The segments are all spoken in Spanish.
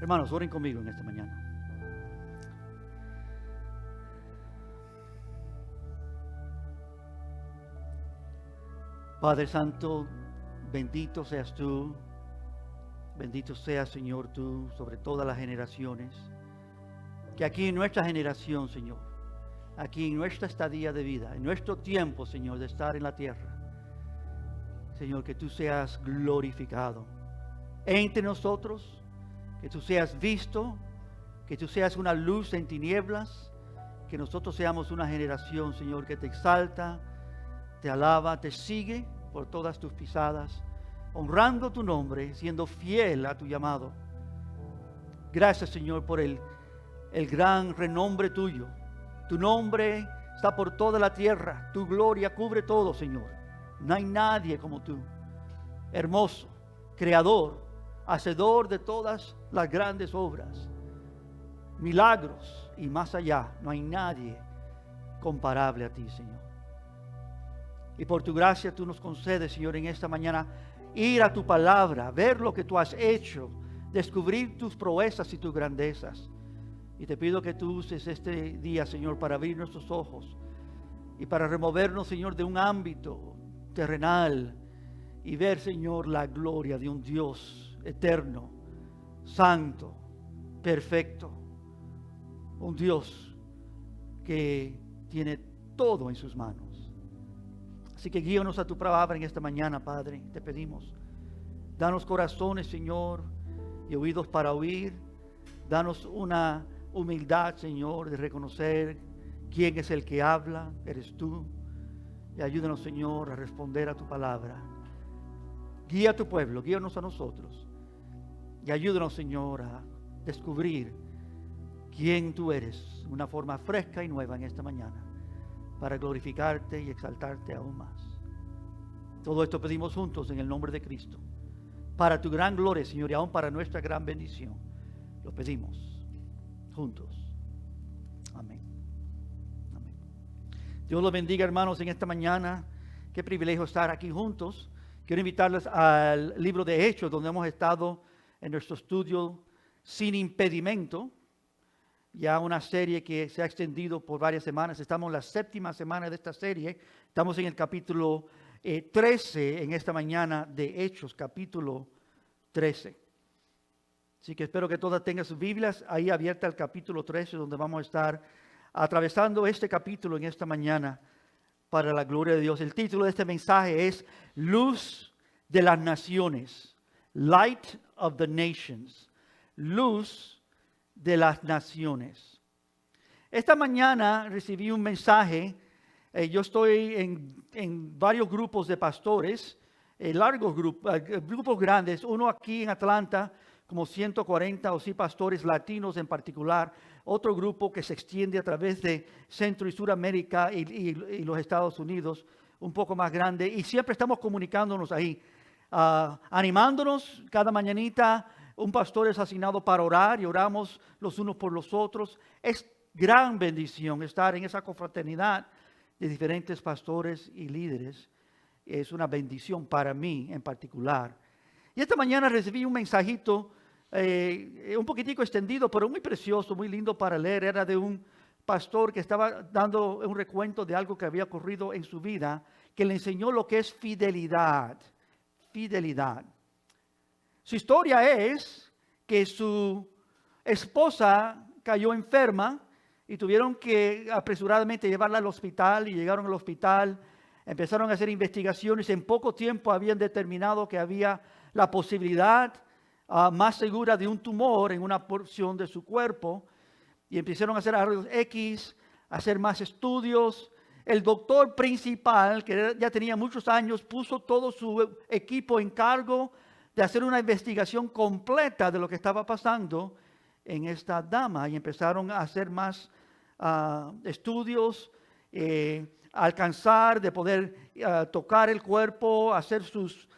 Hermanos, oren conmigo en esta mañana. Padre Santo, bendito seas tú, bendito seas, Señor, tú sobre todas las generaciones. Que aquí en nuestra generación, Señor, aquí en nuestra estadía de vida, en nuestro tiempo, Señor, de estar en la tierra, Señor, que tú seas glorificado entre nosotros, que tú seas visto, que tú seas una luz en tinieblas, que nosotros seamos una generación, Señor, que te exalta, te alaba, te sigue por todas tus pisadas, honrando tu nombre, siendo fiel a tu llamado. Gracias, Señor, por el gran renombre tuyo. Tu nombre está por toda la tierra, tu gloria cubre todo, Señor. No hay nadie como tú, hermoso, creador, hacedor de todas las grandes obras, milagros y más allá. No hay nadie comparable a ti, Señor. Y por tu gracia tú nos concedes, Señor, en esta mañana ir a tu palabra, ver lo que tú has hecho, descubrir tus proezas y tus grandezas. Y te pido que tú uses este día, Señor, para abrir nuestros ojos y para removernos, Señor, de un ámbito terrenal y ver, Señor, la gloria de un Dios eterno, santo, perfecto. Un Dios que tiene todo en sus manos. Así que guíanos a tu palabra en esta mañana, Padre, te pedimos. Danos corazones, Señor, y oídos para oír. Danos una humildad, Señor, de reconocer quién es el que habla, eres tú. Y ayúdanos, Señor, a responder a tu palabra. Guía a tu pueblo, guíanos a nosotros. Y ayúdanos, Señor, a descubrir quién tú eres de una forma fresca y nueva en esta mañana, para glorificarte y exaltarte aún más. Todo esto pedimos juntos en el nombre de Cristo, para tu gran gloria, Señor, y aún para nuestra gran bendición. Lo pedimos juntos. Amén. Amén. Dios los bendiga, hermanos, en esta mañana. Qué privilegio estar aquí juntos. Quiero invitarles al libro de Hechos, donde hemos estado en nuestro estudio Sin Impedimento. Ya una serie que se ha extendido por varias semanas. Estamos en la 7ª semana de esta serie. Estamos en el capítulo 13 en esta mañana de Hechos, capítulo 13. Así que espero que todas tengan sus Biblias ahí abiertas al capítulo 13, donde vamos a estar atravesando este capítulo en esta mañana para la gloria de Dios. El título de este mensaje es Luz de las Naciones. Light of the Nations. Luz de las naciones. Esta mañana recibí un mensaje. Yo estoy en varios grupos de pastores, largos grupos grandes. Uno aquí en Atlanta, como 140 o sí pastores latinos en particular. Otro grupo que se extiende a través de Centro y Suramérica y los Estados Unidos, un poco más grande. Y siempre estamos comunicándonos ahí, animándonos cada mañanita. Un pastor es asignado para orar y oramos los unos por los otros. Es gran bendición estar en esa confraternidad de diferentes pastores y líderes. Es una bendición para mí en particular. Y esta mañana recibí un mensajito un poquitico extendido, pero muy precioso, muy lindo para leer. Era de un pastor que estaba dando un recuento de algo que había ocurrido en su vida, que le enseñó lo que es fidelidad. Fidelidad. Su historia es que su esposa cayó enferma y tuvieron que apresuradamente llevarla al hospital, y llegaron al hospital, empezaron a hacer investigaciones. En poco tiempo habían determinado que había la posibilidad más segura de un tumor en una porción de su cuerpo, y empezaron a hacer rayos X, a hacer más estudios. El doctor principal, que ya tenía muchos años, puso todo su equipo en cargo de hacer una investigación completa de lo que estaba pasando en esta dama, y empezaron a hacer más estudios, alcanzar de poder tocar el cuerpo, hacer sus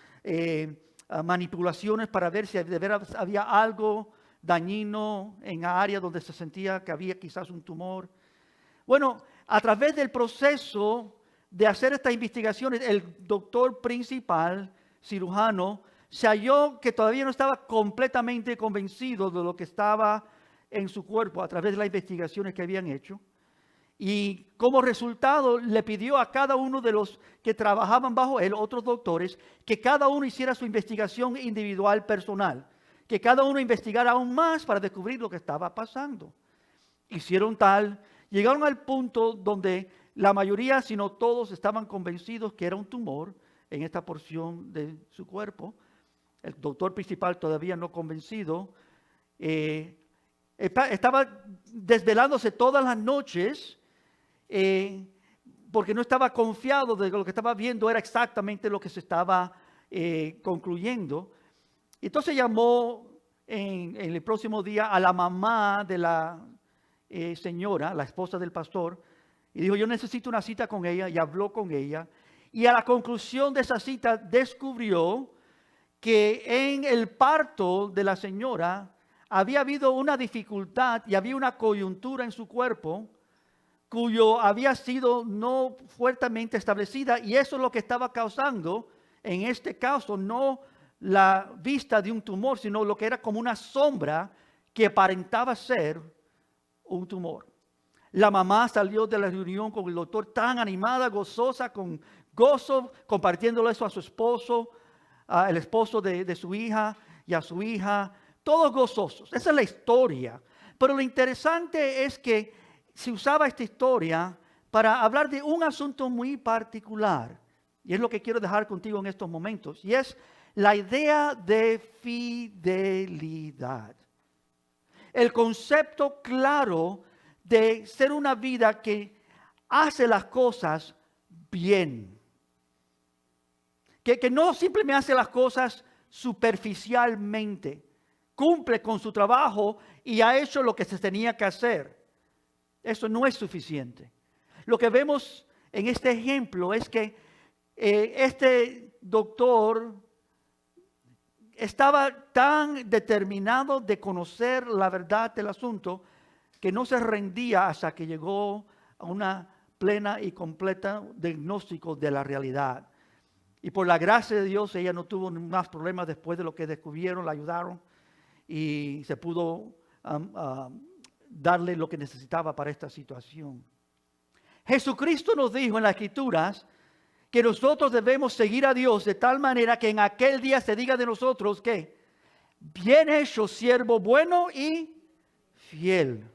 manipulaciones para ver si de veras había algo dañino en la área donde se sentía que había quizás un tumor. Bueno, a través del proceso de hacer estas investigaciones, el doctor principal, cirujano, se halló que todavía no estaba completamente convencido de lo que estaba en su cuerpo a través de las investigaciones que habían hecho. Y como resultado le pidió a cada uno de los que trabajaban bajo él, otros doctores, que cada uno hiciera su investigación individual personal, que cada uno investigara aún más para descubrir lo que estaba pasando. Hicieron tal, llegaron al punto donde la mayoría, si no todos, estaban convencidos que era un tumor en esta porción de su cuerpo. El doctor principal todavía no convencido. Estaba desvelándose todas las noches porque no estaba confiado de que lo que estaba viendo era exactamente lo que se estaba concluyendo. Entonces llamó en el próximo día a la mamá de la señora, la esposa del pastor, y dijo, yo necesito una cita con ella, y habló con ella. Y a la conclusión de esa cita descubrió que en el parto de la señora había habido una dificultad y había una coyuntura en su cuerpo cuyo había sido no fuertemente establecida, y eso es lo que estaba causando, en este caso, no la vista de un tumor, sino lo que era como una sombra que aparentaba ser un tumor. La mamá salió de la reunión con el doctor tan animada, gozosa, con gozo, compartiéndolo eso a su esposo, al esposo de su hija y a su hija, todos gozosos. Esa es la historia. Pero lo interesante es que se usaba esta historia para hablar de un asunto muy particular. Y es lo que quiero dejar contigo en estos momentos. Y es la idea de fidelidad. El concepto claro de ser una vida que hace las cosas bien. Que no simplemente hace las cosas superficialmente. Cumple con su trabajo y ha hecho lo que se tenía que hacer. Eso no es suficiente. Lo que vemos en este ejemplo es que este doctor estaba tan determinado de conocer la verdad del asunto que no se rendía hasta que llegó a una plena y completa diagnóstico de la realidad. Y por la gracia de Dios ella no tuvo más problemas después de lo que descubrieron, la ayudaron y se pudo darle lo que necesitaba para esta situación. Jesucristo nos dijo en las Escrituras que nosotros debemos seguir a Dios de tal manera que en aquel día se diga de nosotros que bien hecho, siervo bueno y fiel.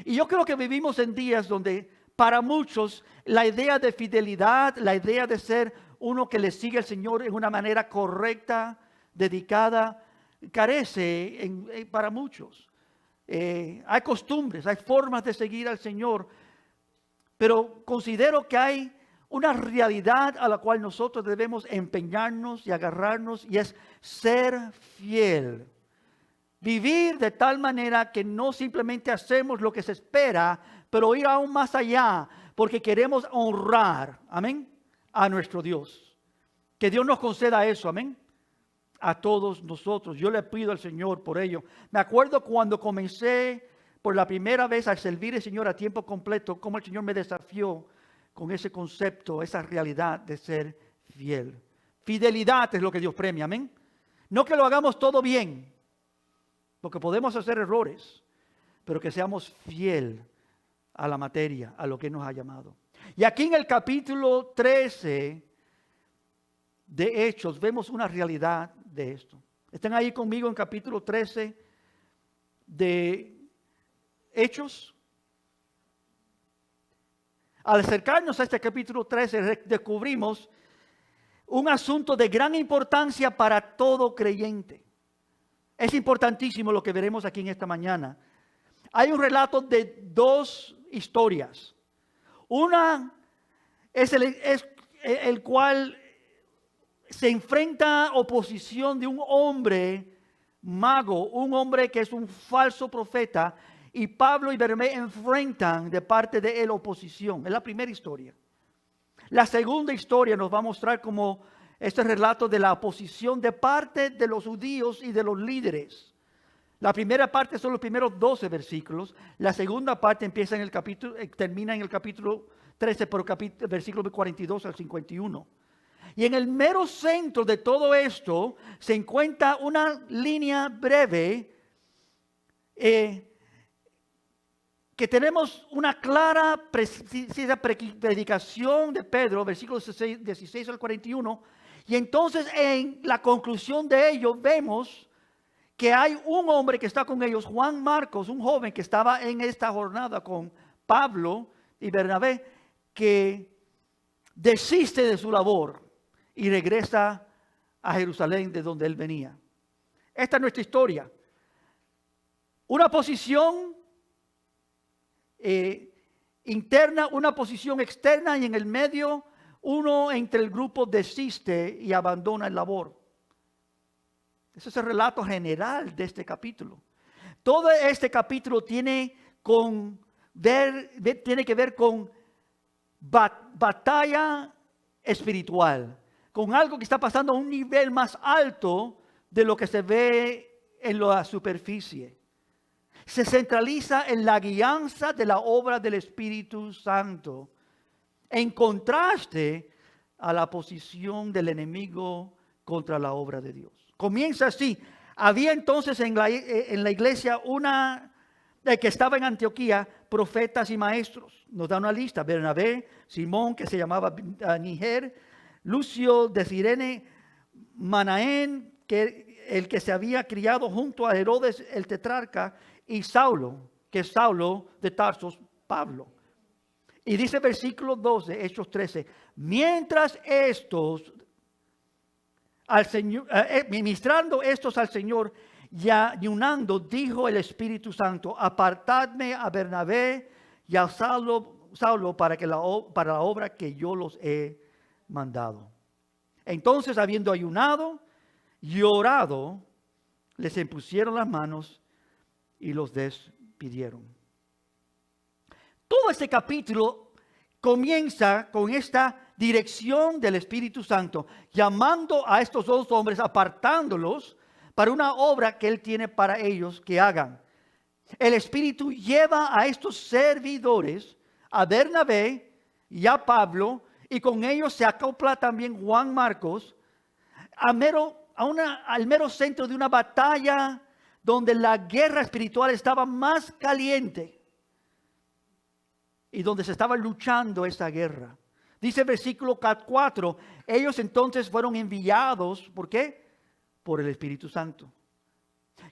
Y yo creo que vivimos en días donde para muchos la idea de fidelidad, la idea de ser uno que le sigue al Señor en una manera correcta, dedicada, carece para muchos. Hay costumbres, hay formas de seguir al Señor, pero considero que hay una realidad a la cual nosotros debemos empeñarnos y agarrarnos, y es ser fiel. Vivir de tal manera que no simplemente hacemos lo que se espera, pero ir aún más allá, porque queremos honrar, amén, a nuestro Dios. Que Dios nos conceda eso, amén, a todos nosotros. Yo le pido al Señor por ello. Me acuerdo cuando comencé por la primera vez a servir al Señor a tiempo completo, cómo el Señor me desafió con ese concepto, esa realidad de ser fiel. Fidelidad es lo que Dios premia, amén. No que lo hagamos todo bien, porque podemos hacer errores, pero que seamos fiel a la materia, a lo que nos ha llamado. Y aquí en el capítulo 13 de Hechos vemos una realidad de esto. Están ahí conmigo en capítulo 13 de Hechos. Al acercarnos a este capítulo 13 descubrimos un asunto de gran importancia para todo creyente. Es importantísimo lo que veremos aquí en esta mañana. Hay un relato de dos historias. Una es el cual se enfrenta a oposición de un hombre mago, un hombre que es un falso profeta, y Pablo y Bernabé enfrentan de parte de él oposición. Es la primera historia. La segunda historia nos va a mostrar como este relato de la oposición de parte de los judíos y de los líderes. La primera parte son los primeros 12 versículos. La segunda parte empieza en el capítulo, termina en el capítulo 13, por versículos 42 al 51. Y en el mero centro de todo esto se encuentra una línea breve que tenemos una clara, precisa predicación de Pedro, versículos 16 al 41. Y entonces en la conclusión de ello vemos que hay un hombre que está con ellos, Juan Marcos, un joven que estaba en esta jornada con Pablo y Bernabé, que desiste de su labor y regresa a Jerusalén de donde él venía. Esta es nuestra historia. Una posición interna, una posición externa, y en el medio uno entre el grupo desiste y abandona el labor. Ese es el relato general de este capítulo. Todo este capítulo tiene que ver con batalla espiritual, con algo que está pasando a un nivel más alto de lo que se ve en la superficie. Se centraliza en la guianza de la obra del Espíritu Santo, en contraste a la posición del enemigo contra la obra de Dios. Comienza así. Había entonces en la iglesia que estaba en Antioquía, profetas y maestros. Nos da una lista: Bernabé, Simón, que se llamaba Níger, Lucio de Cirene, Manaén, el que se había criado junto a Herodes el tetrarca, y Saulo, que es Saulo de Tarsos, Pablo. Y dice versículo 12, Hechos 13, mientras estos al Señor, ministrando estos al Señor y ayunando, dijo el Espíritu Santo: apartadme a Bernabé y a Saulo para la obra que yo los he mandado. Entonces, habiendo ayunado y orado, les impusieron las manos y los despidieron. Todo este capítulo comienza con esta dirección del Espíritu Santo, llamando a estos dos hombres, apartándolos para una obra que Él tiene para ellos que hagan. El Espíritu lleva a estos servidores, a Bernabé y a Pablo, y con ellos se acopla también Juan Marcos, al mero centro de una batalla donde la guerra espiritual estaba más caliente y donde se estaba luchando esa guerra. Dice el versículo 4, ellos entonces fueron enviados, ¿por qué? Por el Espíritu Santo.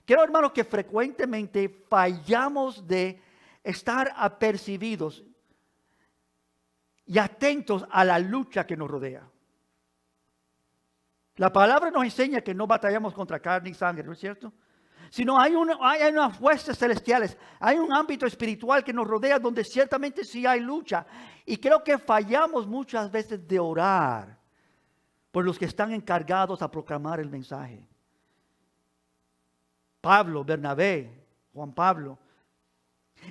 Quiero, hermanos, que frecuentemente fallamos de estar apercibidos y atentos a la lucha que nos rodea. La palabra nos enseña que no batallamos contra carne y sangre, ¿no es cierto? Sino hay unas fuerzas celestiales, hay un ámbito espiritual que nos rodea donde ciertamente sí hay lucha. Y creo que fallamos muchas veces de orar por los que están encargados a proclamar el mensaje. Pablo, Bernabé, Juan Pablo.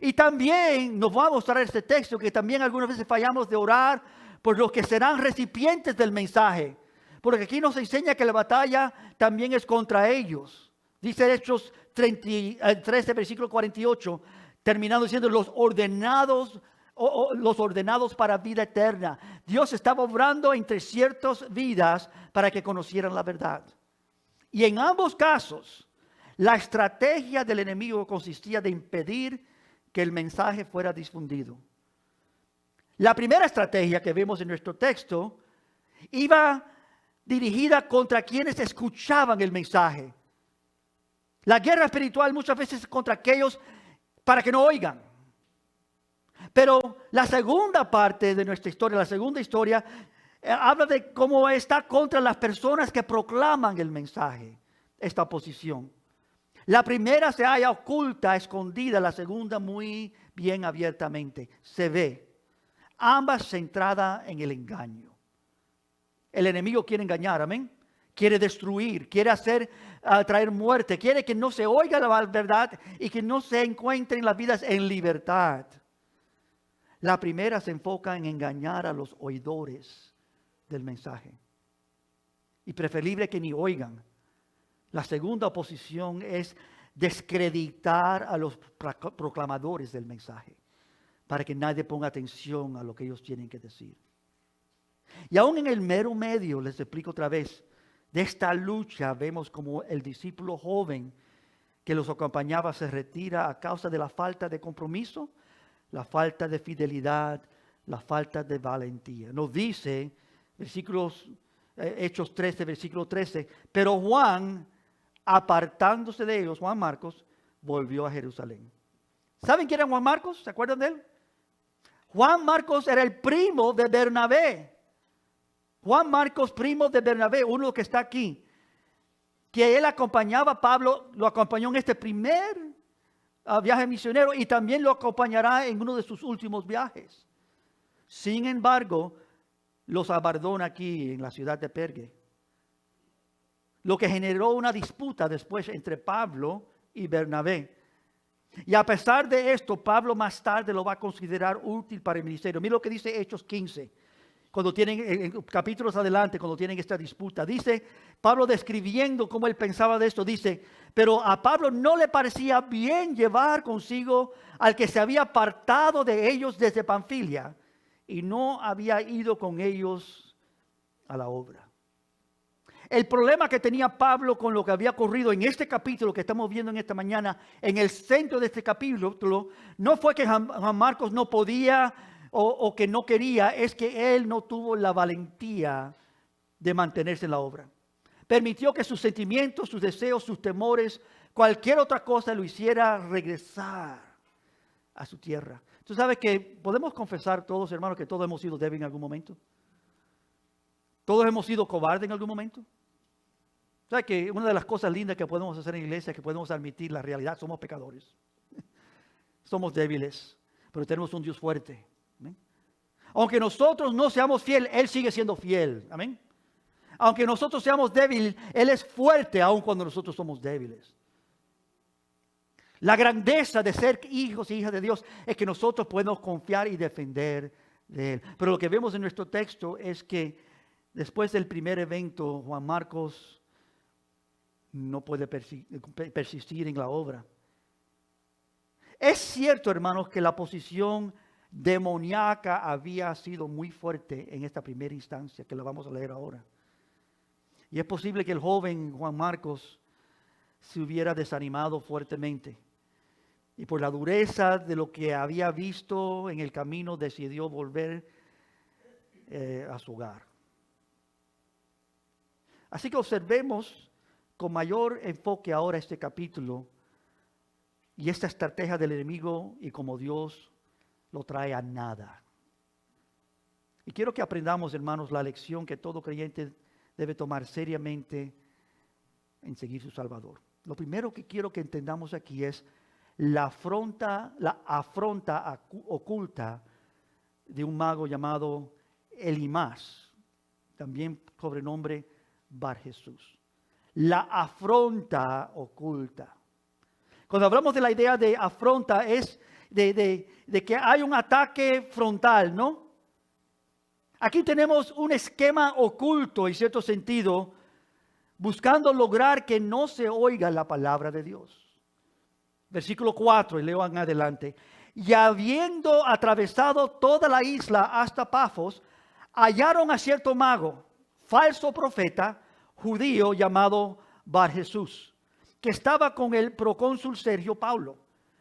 Y también nos va a mostrar este texto que también algunas veces fallamos de orar por los que serán recipientes del mensaje. Porque aquí nos enseña que la batalla también es contra ellos. Dice Hechos 13, versículo 48, terminando diciendo los ordenados para vida eterna. Dios estaba obrando entre ciertas vidas para que conocieran la verdad. Y en ambos casos, la estrategia del enemigo consistía de impedir que el mensaje fuera difundido. La primera estrategia que vemos en nuestro texto iba dirigida contra quienes escuchaban el mensaje. La guerra espiritual muchas veces es contra aquellos para que no oigan. Pero la segunda parte de nuestra historia, la segunda historia, habla de cómo está contra las personas que proclaman el mensaje, esta oposición. La primera se halla oculta, escondida, la segunda muy bien abiertamente. Se ve, ambas centradas en el engaño. El enemigo quiere engañar, amén. Quiere destruir, quiere traer muerte, quiere que no se oiga la verdad y que no se encuentren las vidas en libertad. La primera se enfoca en engañar a los oidores del mensaje. Y preferible que ni oigan. La segunda oposición es descreditar a los proclamadores del mensaje, para que nadie ponga atención a lo que ellos tienen que decir. Y aún en el mero medio, les explico otra vez, de esta lucha vemos como el discípulo joven que los acompañaba se retira a causa de la falta de compromiso, la falta de fidelidad, la falta de valentía. Nos dice, Hechos 13, versículo 13, pero Juan, apartándose de ellos, Juan Marcos, volvió a Jerusalén. ¿Saben quién era Juan Marcos? ¿Se acuerdan de él? Juan Marcos era el primo de Bernabé. Juan Marcos, primo de Bernabé, uno que está aquí, que él acompañaba a Pablo, lo acompañó en este primer viaje misionero y también lo acompañará en uno de sus últimos viajes. Sin embargo, los abandona aquí en la ciudad de Perge, lo que generó una disputa después entre Pablo y Bernabé. Y a pesar de esto, Pablo más tarde lo va a considerar útil para el ministerio. Mira lo que dice Hechos 15. Cuando tienen, en capítulos adelante, cuando tienen esta disputa, dice Pablo describiendo cómo él pensaba de esto, dice, pero a Pablo no le parecía bien llevar consigo al que se había apartado de ellos desde Panfilia y no había ido con ellos a la obra. El problema que tenía Pablo con lo que había ocurrido en este capítulo que estamos viendo en esta mañana, en el centro de este capítulo, no fue que Juan Marcos no podía o que no quería, es que él no tuvo la valentía de mantenerse en la obra. Permitió que sus sentimientos, sus deseos, sus temores, cualquier otra cosa lo hiciera regresar a su tierra. Tú sabes que podemos confesar todos, hermanos, que todos hemos sido débiles en algún momento. Todos hemos sido cobardes en algún momento. ¿Sabes que una de las cosas lindas que podemos hacer en la iglesia es que podemos admitir la realidad? Somos pecadores. Somos débiles, pero tenemos un Dios fuerte. ¿Amén? Aunque nosotros no seamos fieles, Él sigue siendo fiel. Amén. Aunque nosotros seamos débiles, Él es fuerte aun cuando nosotros somos débiles. La grandeza de ser hijos e hijas de Dios es que nosotros podemos confiar y defender de Él. Pero lo que vemos en nuestro texto es que después del primer evento, Juan Marcos no puede persistir en la obra. Es cierto, hermanos, que la posición demoníaca había sido muy fuerte en esta primera instancia, que la vamos a leer ahora. Y es posible que el joven Juan Marcos se hubiera desanimado fuertemente. Y por la dureza de lo que había visto en el camino, decidió volver a su hogar. Así que observemos con mayor enfoque ahora este capítulo y esta estrategia del enemigo y cómo Dios lo trae a nada. Y quiero que aprendamos, hermanos, la lección que todo creyente debe tomar seriamente en seguir su Salvador. Lo primero que quiero que entendamos aquí es la afronta oculta de un mago llamado Elimas, también sobrenombre Bar Jesús. La afronta oculta. Cuando hablamos de la idea de afronta es de que hay un ataque frontal, ¿no? Aquí tenemos un esquema oculto, en cierto sentido, buscando lograr que no se oiga la palabra de Dios. Versículo 4, y leo en adelante. Y habiendo atravesado toda la isla hasta Pafos, hallaron a cierto mago, falso profeta, judío llamado Bar Jesús, que estaba con el procónsul Sergio Paulo,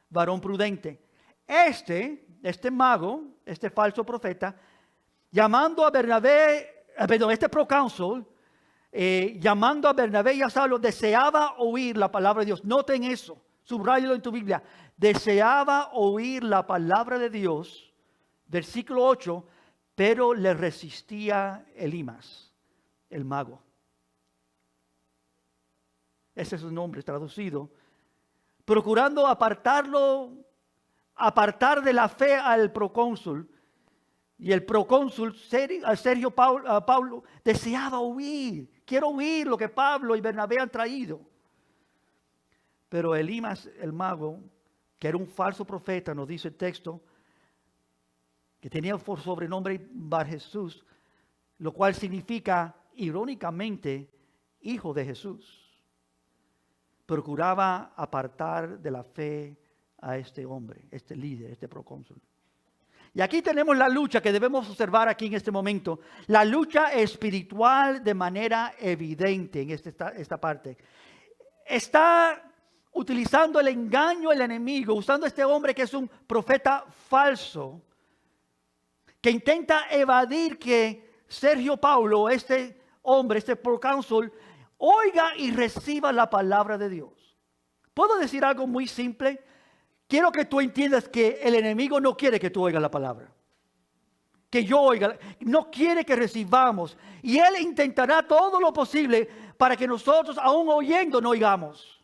varón prudente. Este mago, este falso profeta, llamando a Bernabé, este procónsul, llamando a Bernabé y a Saulo, deseaba oír la palabra de Dios. Noten eso, subráyalo en tu Biblia. Deseaba oír la palabra de Dios, versículo 8, pero le resistía Elimas, el mago. Ese es su nombre traducido. Procurando apartar de la fe al procónsul. Y el procónsul Sergio Paulo deseaba oír. Quiero oír lo que Pablo y Bernabé han traído. Pero Elimas, el mago, que era un falso profeta, nos dice el texto, que tenía por sobrenombre Bar Jesús, lo cual significa, irónicamente, hijo de Jesús. Procuraba apartar de la fe a este hombre, este líder, este procónsul. Y aquí tenemos la lucha que debemos observar aquí en este momento. La lucha espiritual de manera evidente en esta parte. Está utilizando el engaño del enemigo, usando a este hombre que es un profeta falso, que intenta evadir que Sergio Paulo, este hombre, este procónsul, oiga y reciba la palabra de Dios. ¿Puedo decir algo muy simple? Quiero que tú entiendas que el enemigo no quiere que tú oigas la palabra. Que yo oiga, no quiere que recibamos. Y él intentará todo lo posible para que nosotros, aún oyendo, no oigamos.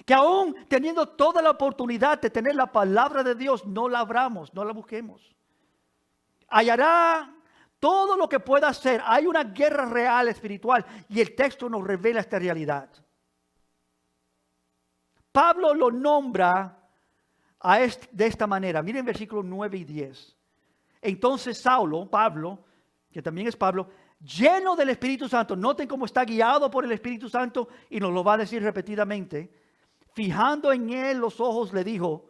Que aún teniendo toda la oportunidad de tener la palabra de Dios, no la abramos, no la busquemos. Hallará todo lo que pueda hacer. Hay una guerra real espiritual y el texto nos revela esta realidad. Pablo lo nombra de esta manera. Miren versículos 9 y 10. Entonces Pablo, que también es Pablo, lleno del Espíritu Santo, noten cómo está guiado por el Espíritu Santo y nos lo va a decir repetidamente, fijando en él los ojos, le dijo,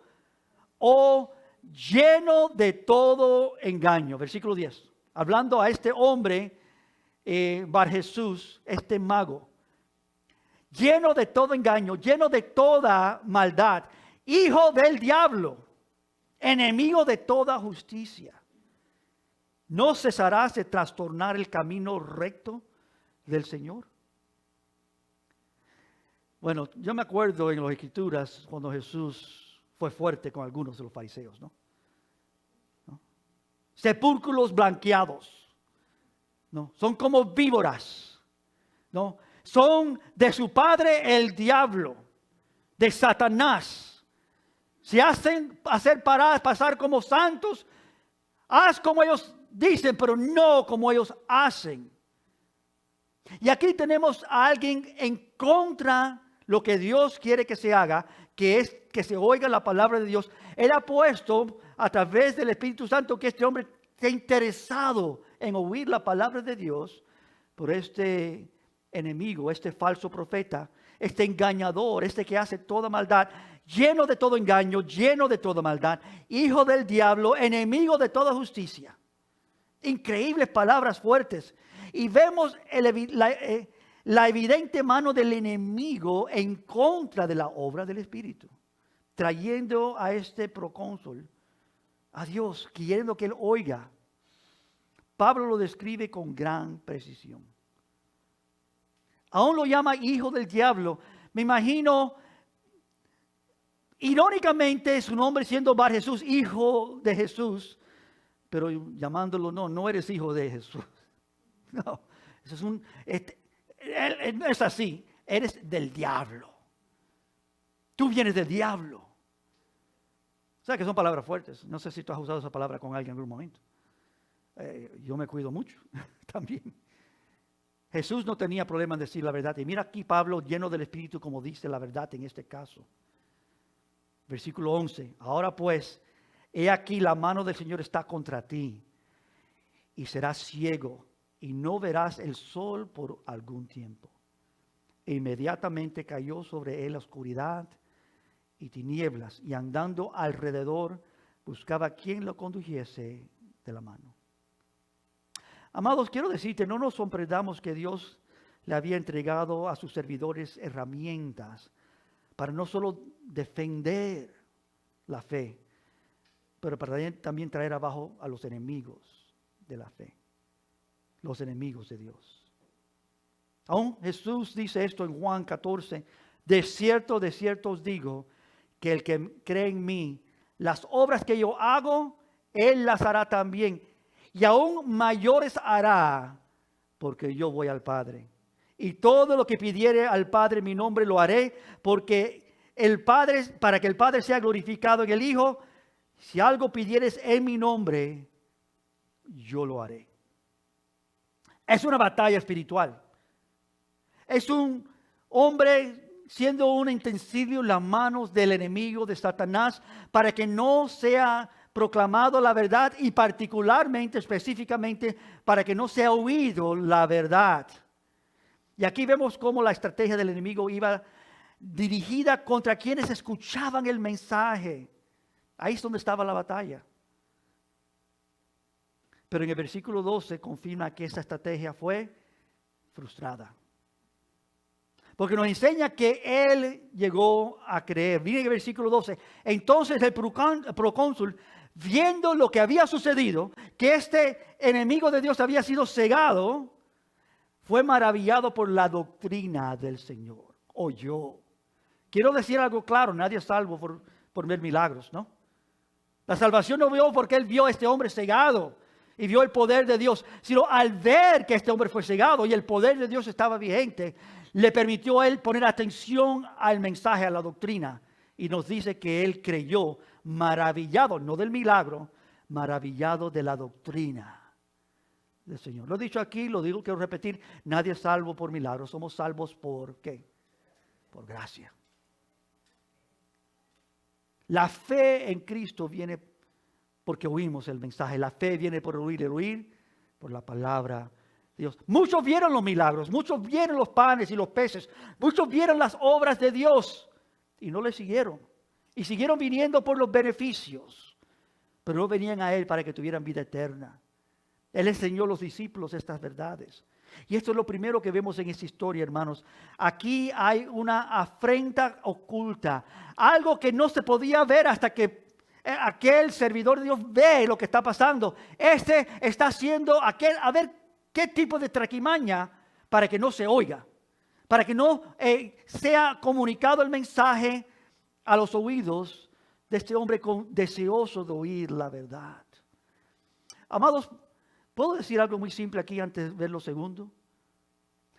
oh, lleno de todo engaño. Versículo 10. Hablando a este hombre, Bar Jesús, este mago, lleno de todo engaño, lleno de toda maldad, hijo del diablo, enemigo de toda justicia. ¿No cesarás de trastornar el camino recto del Señor? Bueno, yo me acuerdo en las Escrituras cuando Jesús fue fuerte con algunos de los fariseos, ¿no? Sepulcros blanqueados, ¿no? Son como víboras, ¿no? Son de su padre el diablo, de Satanás. Se hacen pasar como santos. Haz como ellos dicen, pero no como ellos hacen. Y aquí tenemos a alguien en contra de lo que Dios quiere que se haga, que es que se oiga la palabra de Dios. Él ha puesto a través del Espíritu Santo que este hombre esté interesado en oír la palabra de Dios por este enemigo, este falso profeta, este engañador, este que hace toda maldad, lleno de todo engaño, lleno de toda maldad, hijo del diablo, enemigo de toda justicia. Increíbles palabras fuertes. Y vemos la evidente mano del enemigo en contra de la obra del Espíritu, trayendo a este procónsul a Dios, queriendo que él oiga. Pablo lo describe con gran precisión. Aún lo llama hijo del diablo. Me imagino, irónicamente, su nombre siendo Bar Jesús, hijo de Jesús, pero llamándolo no eres hijo de Jesús. No, eso no es así, eres del diablo. Tú vienes del diablo. O sea que son palabras fuertes. No sé si tú has usado esa palabra con alguien en algún momento. Yo me cuido mucho también. Jesús no tenía problema en decir la verdad. Y mira aquí Pablo lleno del Espíritu como dice la verdad en este caso. Versículo 11. Ahora pues, he aquí la mano del Señor está contra ti y serás ciego y no verás el sol por algún tiempo. E inmediatamente cayó sobre él la oscuridad y tinieblas y andando alrededor buscaba quien lo condujese de la mano. Amados, quiero decirte, no nos sorprendamos que Dios le había entregado a sus servidores herramientas para no solo defender la fe, pero para también traer abajo a los enemigos de la fe, los enemigos de Dios. Aún Jesús dice esto en Juan 14, de cierto os digo, que el que cree en mí, las obras que yo hago, él las hará también. Y aún mayores hará, porque yo voy al Padre. Y todo lo que pidiere al Padre en mi nombre lo haré, porque el Padre, para que el Padre sea glorificado en el Hijo, si algo pidieres en mi nombre, yo lo haré. Es una batalla espiritual. Es un hombre siendo un utensilio en las manos del enemigo de Satanás para que no sea proclamado la verdad y particularmente, específicamente, para que no sea oído la verdad. Y aquí vemos cómo la estrategia del enemigo iba dirigida contra quienes escuchaban el mensaje. Ahí es donde estaba la batalla. Pero en el versículo 12 confirma que esa estrategia fue frustrada. Porque nos enseña que él llegó a creer. Miren el versículo 12. Entonces el procónsul, viendo lo que había sucedido, que este enemigo de Dios había sido cegado, fue maravillado por la doctrina del Señor. Oyó. Quiero decir algo claro, nadie es salvo por ver milagros, ¿no? La salvación no vio porque él vio a este hombre cegado y vio el poder de Dios, sino al ver que este hombre fue cegado y el poder de Dios estaba vigente, le permitió a él poner atención al mensaje, a la doctrina. Y nos dice que él creyó, maravillado, no del milagro, maravillado de la doctrina del Señor. Lo he dicho aquí, lo digo, quiero repetir, nadie es salvo por milagros, somos salvos por ¿qué? Por gracia. La fe en Cristo viene porque oímos el mensaje. La fe viene por oír, el oír por la palabra de Dios. Muchos vieron los milagros, muchos vieron los panes y los peces, muchos vieron las obras de Dios y no le siguieron. Y siguieron viniendo por los beneficios, pero no venían a Él para que tuvieran vida eterna. Él enseñó a los discípulos estas verdades. Y esto es lo primero que vemos en esta historia, hermanos. Aquí hay una afrenta oculta. Algo que no se podía ver hasta que aquel servidor de Dios ve lo que está pasando. Este está haciendo aquel, a ver qué tipo de traquimaña para que no se oiga. Para que no sea comunicado el mensaje a los oídos de este hombre deseoso de oír la verdad. Amados, ¿puedo decir algo muy simple aquí antes de ver lo segundo?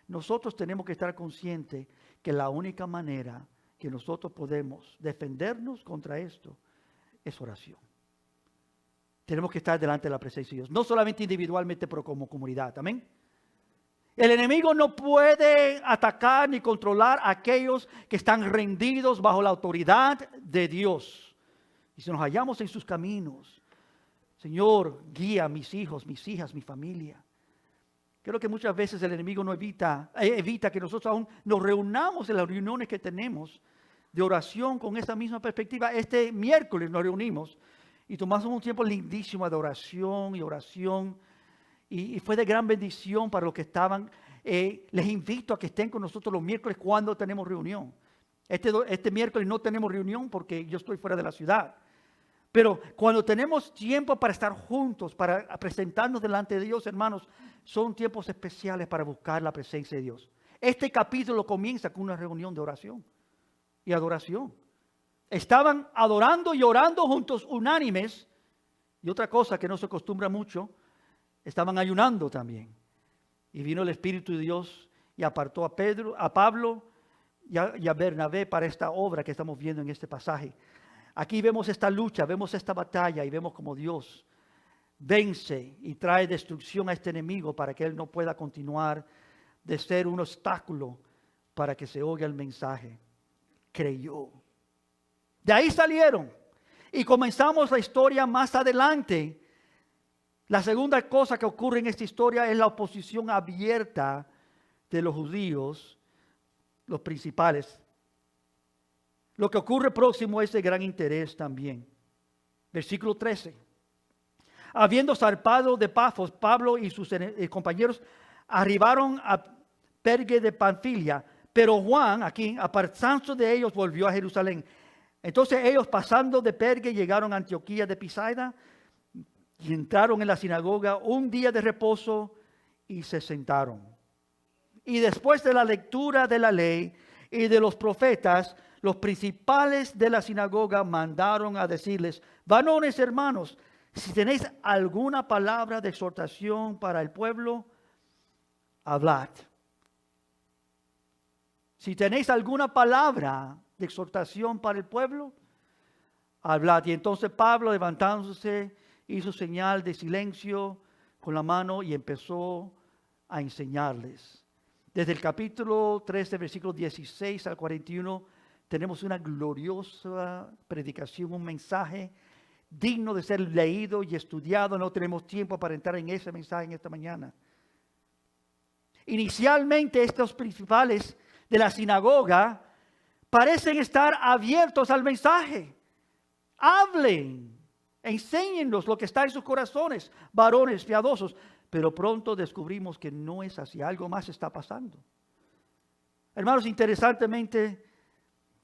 Nosotros tenemos que estar conscientes que la única manera que nosotros podemos defendernos contra esto es oración. Tenemos que estar delante de la presencia de Dios, no solamente individualmente, pero como comunidad. Amén. El enemigo no puede atacar ni controlar a aquellos que están rendidos bajo la autoridad de Dios. Y si nos hallamos en sus caminos, Señor, guía a mis hijos, mis hijas, mi familia. Creo que muchas veces el enemigo no evita que nosotros aún nos reunamos en las reuniones que tenemos de oración con esta misma perspectiva. Este miércoles nos reunimos y tomamos un tiempo lindísimo de oración y oración. Y fue de gran bendición para los que estaban. Les invito a que estén con nosotros los miércoles cuando tenemos reunión. Este miércoles no tenemos reunión porque yo estoy fuera de la ciudad. Pero cuando tenemos tiempo para estar juntos, para presentarnos delante de Dios, hermanos, son tiempos especiales para buscar la presencia de Dios. Este capítulo comienza con una reunión de oración y adoración. Estaban adorando y orando juntos, unánimes. Y otra cosa que no se acostumbra mucho, estaban ayunando también. Y vino el Espíritu de Dios y apartó a Pablo y a Bernabé para esta obra que estamos viendo en este pasaje. Aquí vemos esta lucha, vemos esta batalla y vemos como Dios vence y trae destrucción a este enemigo para que él no pueda continuar de ser un obstáculo para que se oiga el mensaje. Creyó. De ahí salieron y comenzamos la historia más adelante. La segunda cosa que ocurre en esta historia es la oposición abierta de los judíos, los principales. Lo que ocurre próximo es de gran interés también. Versículo 13. Habiendo zarpado de Pafos, Pablo y sus compañeros arribaron a Perge de Panfilia, pero Juan, aquí, apartándose de ellos, volvió a Jerusalén. Entonces ellos, pasando de Perge, llegaron a Antioquía de Pisaida y entraron en la sinagoga un día de reposo y se sentaron. Y después de la lectura de la ley y de los profetas, los principales de la sinagoga mandaron a decirles: varones hermanos, si tenéis alguna palabra de exhortación para el pueblo, hablad. Si tenéis alguna palabra de exhortación para el pueblo, hablad. Y entonces Pablo, levantándose, hizo señal de silencio con la mano y empezó a enseñarles. Desde el capítulo 13, versículos 16 al 41, tenemos una gloriosa predicación, un mensaje digno de ser leído y estudiado. No tenemos tiempo para entrar en ese mensaje en esta mañana. Inicialmente estos principales de la sinagoga parecen estar abiertos al mensaje. Hablen, Enséñennos lo que está en sus corazones, varones piadosos. Pero pronto descubrimos que no es así. Algo más está pasando. Hermanos, interesantemente,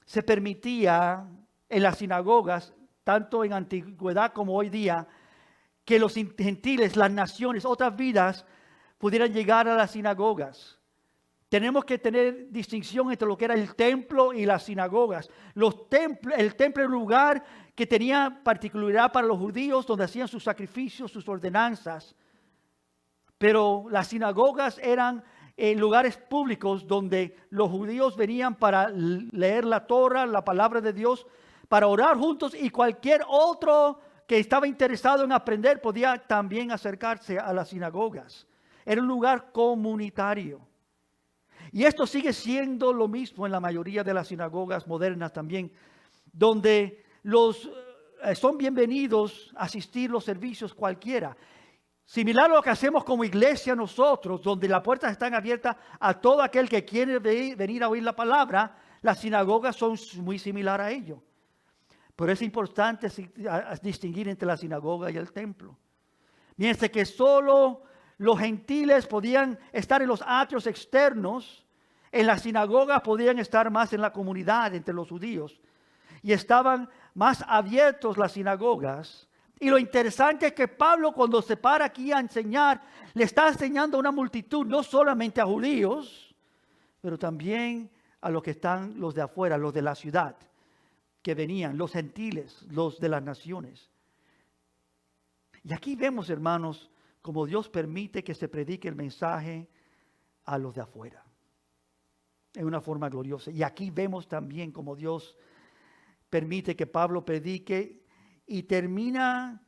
se permitía en las sinagogas, tanto en antigüedad como hoy día, que los gentiles, las naciones, otras vidas, pudieran llegar a las sinagogas. Tenemos que tener distinción entre lo que era el templo y las sinagogas. El templo era un lugar que tenía particularidad para los judíos, donde hacían sus sacrificios, sus ordenanzas. Pero las sinagogas eran lugares públicos donde los judíos venían para leer la Torah, la palabra de Dios, para orar juntos, y cualquier otro que estaba interesado en aprender podía también acercarse a las sinagogas. Era un lugar comunitario. Y esto sigue siendo lo mismo en la mayoría de las sinagogas modernas también, donde son bienvenidos a asistir los servicios cualquiera. Similar a lo que hacemos como iglesia nosotros, donde las puertas están abiertas a todo aquel que quiere venir a oír la palabra, las sinagogas son muy similares a ello. Pero es importante distinguir entre la sinagoga y el templo. Mientras que solo los gentiles podían estar en los atrios externos, en las sinagogas podían estar más en la comunidad entre los judíos. Y estaban más abiertos las sinagogas. Y lo interesante es que Pablo, cuando se para aquí a enseñar, le está enseñando a una multitud, no solamente a judíos, pero también a los que están, los de afuera, los de la ciudad, que venían, los gentiles, los de las naciones. Y aquí vemos, hermanos, como Dios permite que se predique el mensaje a los de afuera, en una forma gloriosa. Y aquí vemos también como Dios permite que Pablo predique y termina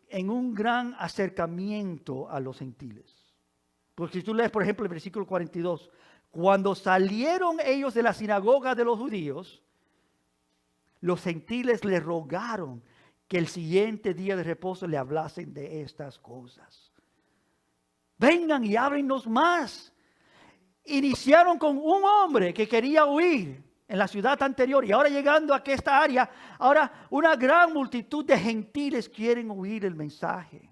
en un gran acercamiento a los gentiles. Porque si tú lees, por ejemplo, el versículo 42, cuando salieron ellos de la sinagoga de los judíos, los gentiles le rogaron que el siguiente día de reposo le hablasen de estas cosas. Vengan y háblennos más. Iniciaron con un hombre que quería huir en la ciudad anterior, y ahora llegando a esta área, ahora una gran multitud de gentiles quieren oír el mensaje.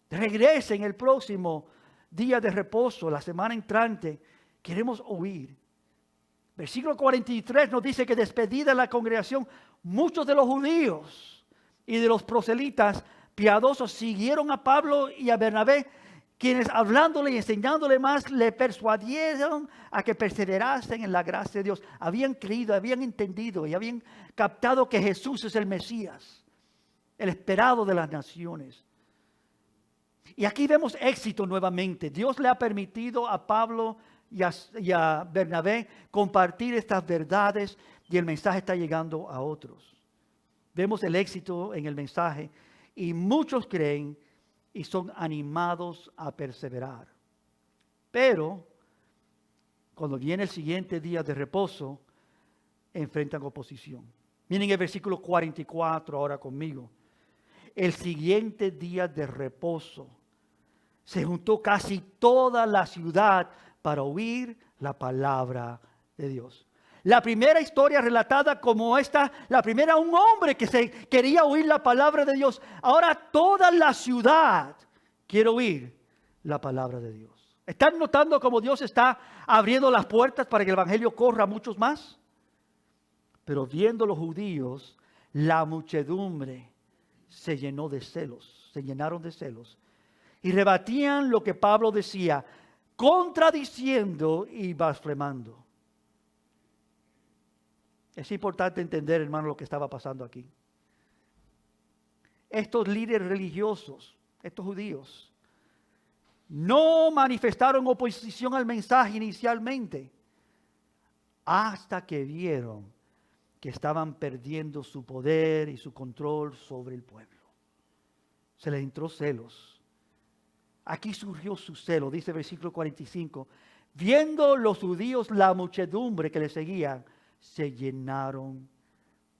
Regresen el próximo día de reposo, la semana entrante, queremos oír. Versículo 43 nos dice que despedida la congregación, muchos de los judíos y de los proselitas piadosos siguieron a Pablo y a Bernabé, quienes hablándole y enseñándole más le persuadieron a que perseverasen en la gracia de Dios. Habían creído, habían entendido y habían captado que Jesús es el Mesías, el esperado de las naciones. Y aquí vemos éxito nuevamente. Dios le ha permitido a Pablo y a Bernabé compartir estas verdades, y el mensaje está llegando a otros. Vemos el éxito en el mensaje y muchos creen y son animados a perseverar. Pero cuando viene el siguiente día de reposo, enfrentan oposición. Miren el versículo 44 ahora conmigo. El siguiente día de reposo se juntó casi toda la ciudad para oír la palabra de Dios. La primera historia relatada como esta, la primera, un hombre que se quería oír la palabra de Dios. Ahora toda la ciudad quiere oír la palabra de Dios. ¿Están notando cómo Dios está abriendo las puertas para que el evangelio corra a muchos más? Pero viendo los judíos, la muchedumbre se llenó de celos, se llenaron de celos y rebatían lo que Pablo decía, contradiciendo y blasfemando. Es importante entender, hermano, lo que estaba pasando aquí. Estos líderes religiosos, estos judíos, no manifestaron oposición al mensaje inicialmente, hasta que vieron que estaban perdiendo su poder y su control sobre el pueblo. Se les entró celos. Aquí surgió su celo, dice el versículo 45. Viendo los judíos la muchedumbre que les seguía, se llenaron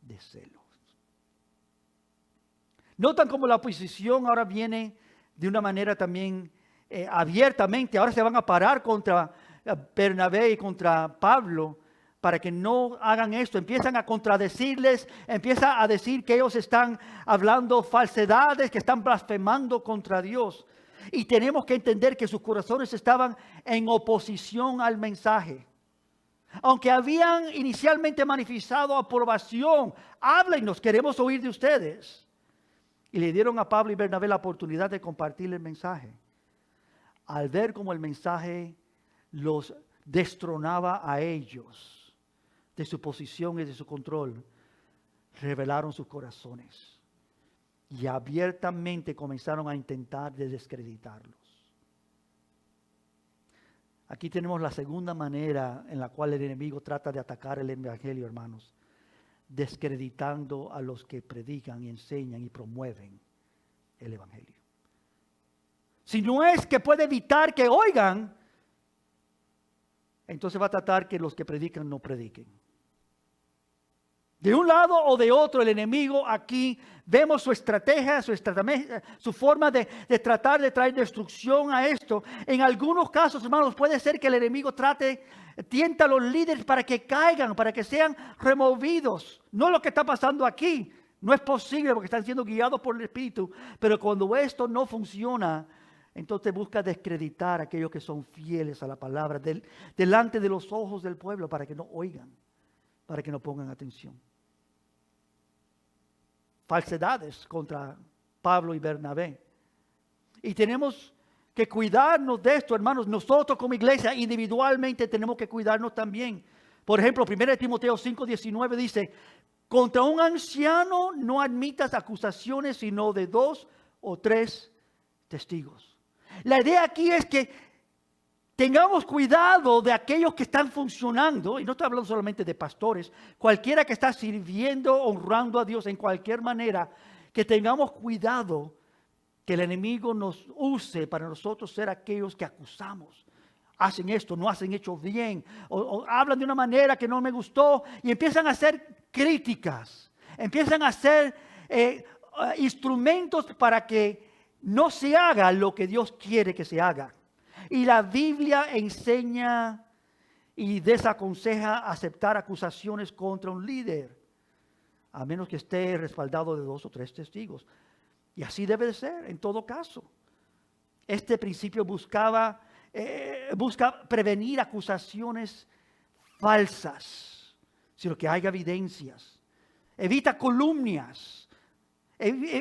de celos. Notan cómo la oposición ahora viene de una manera también abiertamente. Ahora se van a parar contra Bernabé y contra Pablo para que no hagan esto. Empiezan a contradecirles, empiezan a decir que ellos están hablando falsedades, que están blasfemando contra Dios. Y tenemos que entender que sus corazones estaban en oposición al mensaje. Aunque habían inicialmente manifestado aprobación, háblenos, queremos oír de ustedes. Y le dieron a Pablo y Bernabé la oportunidad de compartir el mensaje. Al ver cómo el mensaje los destronaba a ellos de su posición y de su control, revelaron sus corazones y abiertamente comenzaron a intentar de descreditarlos. Aquí tenemos la segunda manera en la cual el enemigo trata de atacar el evangelio, hermanos, descreditando a los que predican y enseñan y promueven el evangelio. Si no es que puede evitar que oigan, entonces va a tratar que los que predican no prediquen. De un lado o de otro, el enemigo aquí vemos su estrategia, su forma de tratar de traer destrucción a esto. En algunos casos, hermanos, puede ser que el enemigo tienta a los líderes para que caigan, para que sean removidos. No lo que está pasando aquí. No es posible porque están siendo guiados por el Espíritu. Pero cuando esto no funciona, entonces busca descreditar a aquellos que son fieles a la palabra delante de los ojos del pueblo para que no oigan, para que no pongan atención. Falsedades contra Pablo y Bernabé. Y tenemos que cuidarnos de esto, hermanos. Nosotros como iglesia individualmente tenemos que cuidarnos también. Por ejemplo, 1 Timoteo 5:19 dice: contra un anciano no admitas acusaciones sino de 2 o 3 testigos. La idea aquí es que tengamos cuidado de aquellos que están funcionando, y no estoy hablando solamente de pastores, cualquiera que está sirviendo, honrando a Dios en cualquier manera, que tengamos cuidado que el enemigo nos use para nosotros ser aquellos que acusamos. Hacen esto, no hacen hecho bien, o hablan de una manera que no me gustó, y empiezan a hacer críticas, empiezan a hacer instrumentos para que no se haga lo que Dios quiere que se haga. Y la Biblia enseña y desaconseja aceptar acusaciones contra un líder, a menos que esté respaldado de 2 o 3 testigos. Y así debe de ser en todo caso. Este principio busca prevenir acusaciones falsas, sino que haya evidencias. Evita calumnias.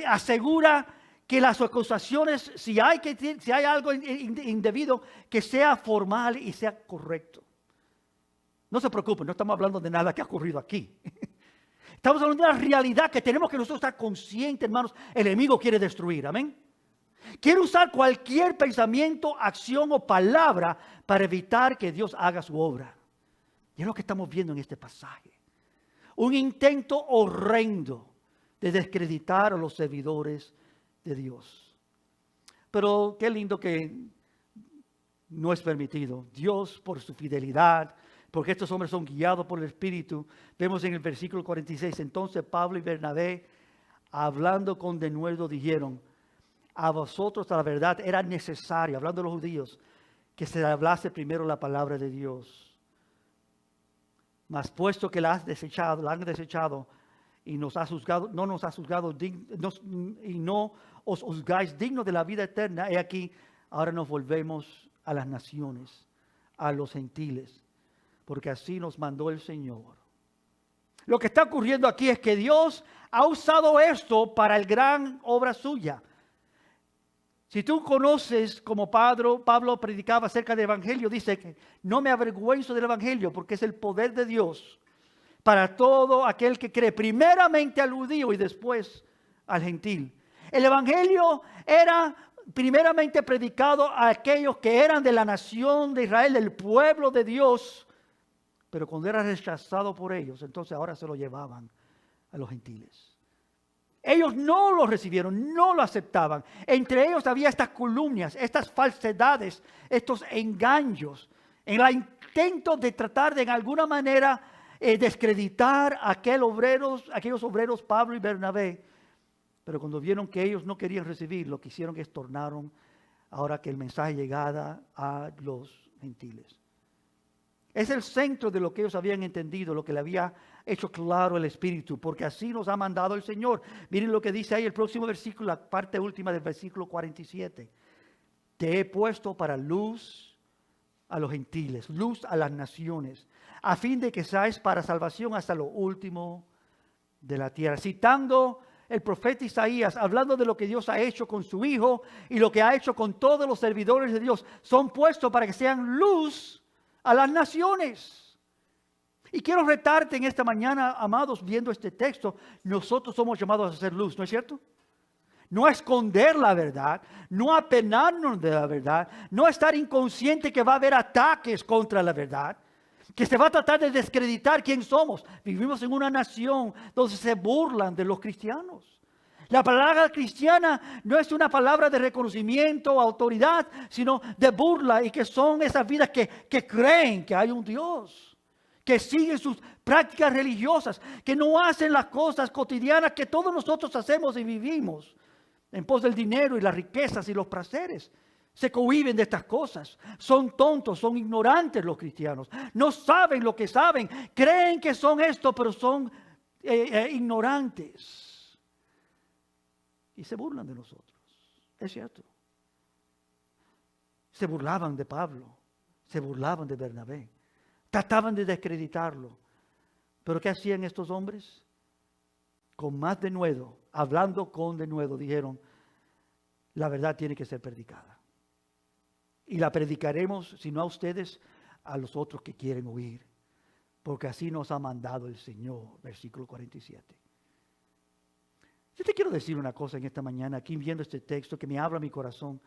Asegura que las acusaciones, si hay algo indebido, que sea formal y sea correcto. No se preocupen, no estamos hablando de nada que ha ocurrido aquí. Estamos hablando de una realidad que tenemos que nosotros estar conscientes, hermanos. El enemigo quiere destruir, amén. Quiere usar cualquier pensamiento, acción o palabra para evitar que Dios haga su obra. Y es lo que estamos viendo en este pasaje. Un intento horrendo de descreditar a los servidores de Dios. Pero qué lindo que no es permitido. Dios, por su fidelidad, porque estos hombres son guiados por el Espíritu. Vemos en el versículo 46, entonces Pablo y Bernabé, hablando con denuedo, dijeron: a vosotros a la verdad era necesario, hablando de los judíos, que se hablase primero la palabra de Dios. Mas puesto que la han desechado y nos ha juzgado, no nos ha juzgado y no os juzgáis dignos de la vida eterna, he aquí, ahora nos volvemos a las naciones, a los gentiles, porque así nos mandó el Señor. Lo que está ocurriendo aquí es que Dios ha usado esto para el gran obra suya. Si tú conoces como Pablo predicaba acerca del Evangelio, dice que no me avergüenzo del Evangelio porque es el poder de Dios para todo aquel que cree, primeramente al judío y después al gentil. El Evangelio era primeramente predicado a aquellos que eran de la nación de Israel, del pueblo de Dios, pero cuando era rechazado por ellos, entonces ahora se lo llevaban a los gentiles. Ellos no lo recibieron, no lo aceptaban. Entre ellos había estas calumnias, estas falsedades, estos engaños, en el intento de tratar de en alguna manera descreditar a aquellos obreros Pablo y Bernabé. Pero cuando vieron que ellos no querían recibir, lo que hicieron es tornaron ahora que el mensaje llegara a los gentiles. Es el centro de lo que ellos habían entendido, lo que le había hecho claro el Espíritu, porque así nos ha mandado el Señor. Miren lo que dice ahí el próximo versículo, la parte última del versículo 47. Te he puesto para luz a los gentiles, luz a las naciones, a fin de que seáis para salvación hasta lo último de la tierra. Citando el profeta Isaías, hablando de lo que Dios ha hecho con su Hijo y lo que ha hecho con todos los servidores de Dios, son puestos para que sean luz a las naciones. Y quiero retarte en esta mañana, amados, viendo este texto, nosotros somos llamados a hacer luz, ¿no es cierto? No a esconder la verdad, no a apenarnos de la verdad, no a estar inconsciente que va a haber ataques contra la verdad, que se va a tratar de descreditar quién somos. Vivimos en una nación donde se burlan de los cristianos. La palabra cristiana no es una palabra de reconocimiento o autoridad, sino de burla, y que son esas vidas que creen que hay un Dios, que siguen sus prácticas religiosas, que no hacen las cosas cotidianas que todos nosotros hacemos y vivimos en pos del dinero y las riquezas y los placeres. Se cohíben de estas cosas. Son tontos, son ignorantes los cristianos. No saben lo que saben. Creen que son esto, pero son ignorantes. Y se burlan de nosotros. Es cierto. Se burlaban de Pablo. Se burlaban de Bernabé. Trataban de descreditarlo. ¿Pero qué hacían estos hombres? Con más denuedo, hablando con denuedo, dijeron, la verdad tiene que ser predicada. Y la predicaremos, si no a ustedes, a los otros que quieren oír. Porque así nos ha mandado el Señor. Versículo 47. Yo te quiero decir una cosa en esta mañana, aquí viendo este texto que me habla mi corazón.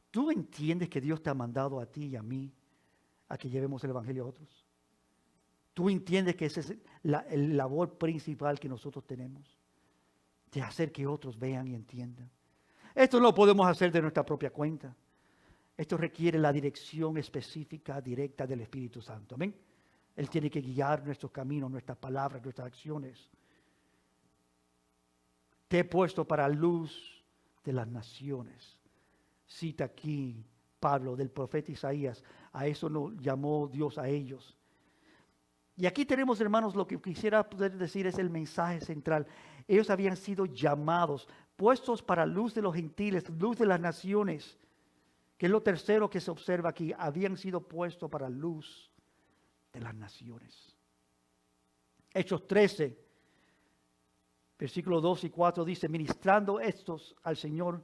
¿Tú entiendes que Dios te ha mandado a ti y a mí a que llevemos el Evangelio a otros? ¿Tú entiendes que esa es la labor principal que nosotros tenemos? De hacer que otros vean y entiendan. Esto no lo podemos hacer de nuestra propia cuenta. Esto requiere la dirección específica, directa del Espíritu Santo. ¿Amén? Él tiene que guiar nuestros caminos, nuestras palabras, nuestras acciones. Te he puesto para luz de las naciones. Cita aquí Pablo del profeta Isaías. A eso nos llamó Dios a ellos. Y aquí tenemos, hermanos, lo que quisiera poder decir es el mensaje central. Ellos habían sido llamados, puestos para luz de los gentiles, luz de las naciones. Que es lo tercero que se observa aquí. Habían sido puestos para luz de las naciones. Hechos 13, versículos 2 y 4 dice, ministrando estos al Señor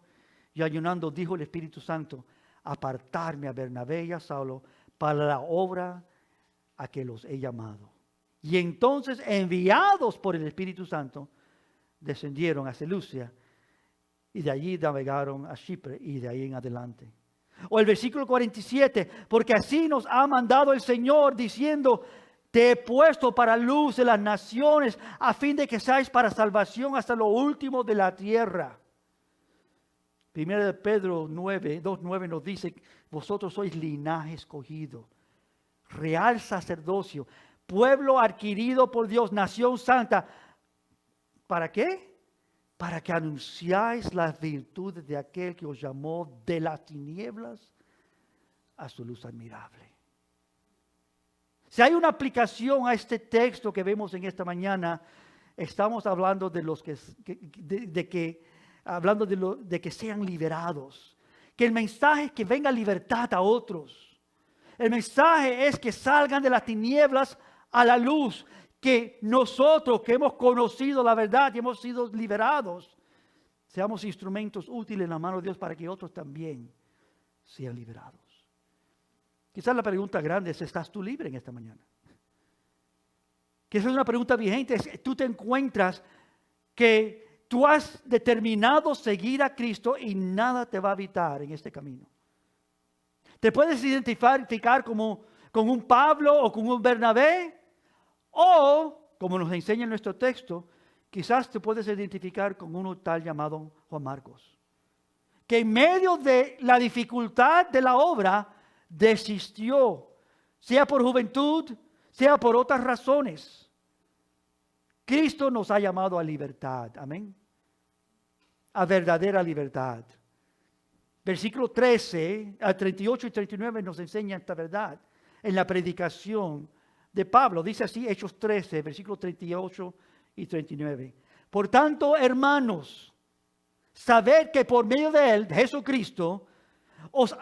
y ayunando, dijo el Espíritu Santo, apartarme a Bernabé y a Saulo para la obra a que los he llamado. Y entonces, enviados por el Espíritu Santo, descendieron a Seleucia y de allí navegaron a Chipre y de ahí en adelante. O el versículo 47, porque así nos ha mandado el Señor diciendo, te he puesto para luz de las naciones a fin de que seáis para salvación hasta lo último de la tierra. Primera de Pedro 2:9 nos dice, vosotros sois linaje escogido, real sacerdocio, pueblo adquirido por Dios, nación santa. ¿Para qué? Para que anunciáis las virtudes de aquel que os llamó de las tinieblas a su luz admirable. Si hay una aplicación a este texto que vemos en esta mañana, estamos hablando de los de que sean liberados. Que el mensaje es que venga libertad a otros. El mensaje es que salgan de las tinieblas a la luz. Que nosotros que hemos conocido la verdad y hemos sido liberados, seamos instrumentos útiles en la mano de Dios para que otros también sean liberados. Quizás la pregunta grande es, ¿estás tú libre en esta mañana? Que esa es una pregunta vigente. Tú te encuentras que tú has determinado seguir a Cristo y nada te va a evitar en este camino. Te puedes identificar como con un Pablo o con un Bernabé, o, como nos enseña nuestro texto, quizás te puedes identificar con uno tal llamado Juan Marcos, que en medio de la dificultad de la obra desistió, sea por juventud, sea por otras razones. Cristo nos ha llamado a libertad, amén, a verdadera libertad. Versículo 13 al 38 y 39 nos enseña esta verdad. en la predicación de Pablo. Dice así Hechos 13, versículos 38 y 39. Por tanto, hermanos, sabed que por medio de él, de Jesucristo, os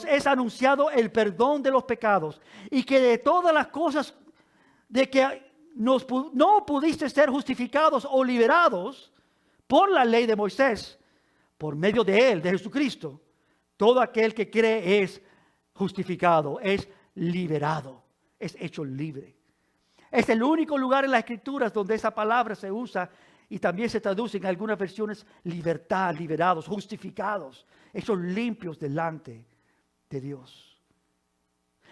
es anunciado el perdón de los pecados, y que de todas las cosas de que no pudiste ser justificados o liberados por la ley de Moisés, por medio de él, de Jesucristo, todo aquel que cree es justificado, es liberado, es hecho libre. Es el único lugar en las Escrituras donde esa palabra se usa y también se traduce en algunas versiones libertad, liberados, justificados, hechos limpios delante de Dios.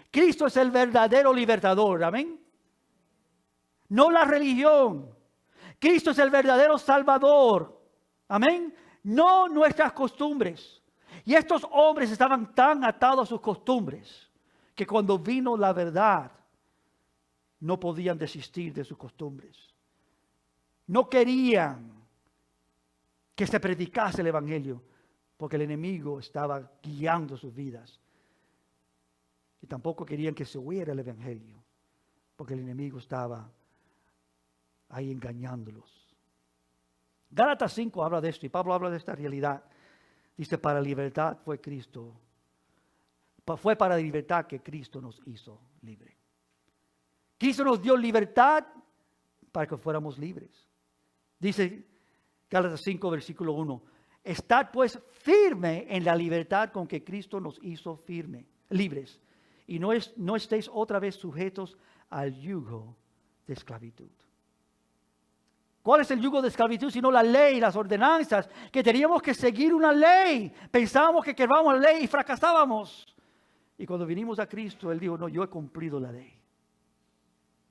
Cristo es el verdadero libertador, amén. No la religión. Cristo es el verdadero salvador, amén. No nuestras costumbres. Y estos hombres estaban tan atados a sus costumbres que cuando vino la verdad no podían desistir de sus costumbres. No querían que se predicase el evangelio porque el enemigo estaba guiando sus vidas. Y tampoco querían que se oyera el evangelio porque el enemigo estaba ahí engañándolos. Gálatas 5 habla de esto y Pablo habla de esta realidad. Dice, para libertad fue Cristo. Fue para libertad que Cristo nos hizo libre. Cristo nos dio libertad para que fuéramos libres. Dice Gálatas 5, versículo 1. Estad pues firme en la libertad con que Cristo nos hizo libres. Y no estéis otra vez sujetos al yugo de esclavitud. ¿Cuál es el yugo de esclavitud? Sino la ley, las ordenanzas, que teníamos que seguir una ley. Pensábamos que queríamos la ley y fracasábamos. Y cuando vinimos a Cristo, Él dijo, no, yo he cumplido la ley.